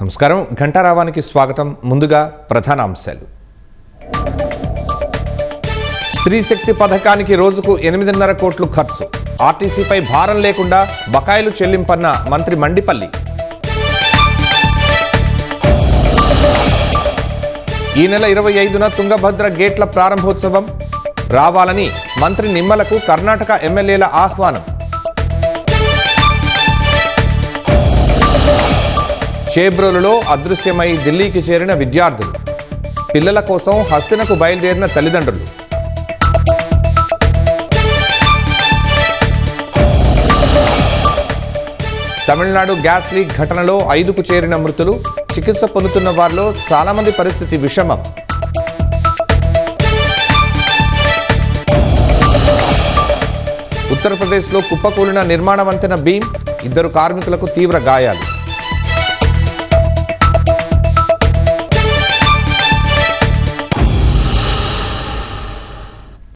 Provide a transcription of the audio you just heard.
నమస్కారం, ఘంటారావానికి స్వాగతం. ముందుగా ప్రధాన అంశాలు. స్త్రీ శక్తి పథకానికి రోజుకు 8.5 కోట్లు ఖర్చు. ఆర్టీసీపై భారం లేకుండా బకాయిలు చెల్లింపన్న మంత్రి మండిపల్లి. ఈ నెల 25న తుంగభద్ర గేట్ల ప్రారంభోత్సవం. రావాలని మంత్రి నిమ్మలకు కర్ణాటక ఎమ్మెల్యేల ఆహ్వానం. షేబ్రోలులో అదృశ్యమై ఢిల్లీకి చేరిన విద్యార్థులు. పిల్లల కోసం హస్తినకు బయలుదేరిన తల్లిదండ్రులు. తమిళనాడు గ్యాస్ లీక్ ఘటనలో 5కు చేరిన మృతులు. చికిత్స పొందుతున్న వారిలో చాలా మంది పరిస్థితి విషమం. ఉత్తరప్రదేశ్లో కుప్పకూలిన నిర్మాణ వంతెన బీమ్. 2 కార్మికులకు తీవ్ర గాయాలు.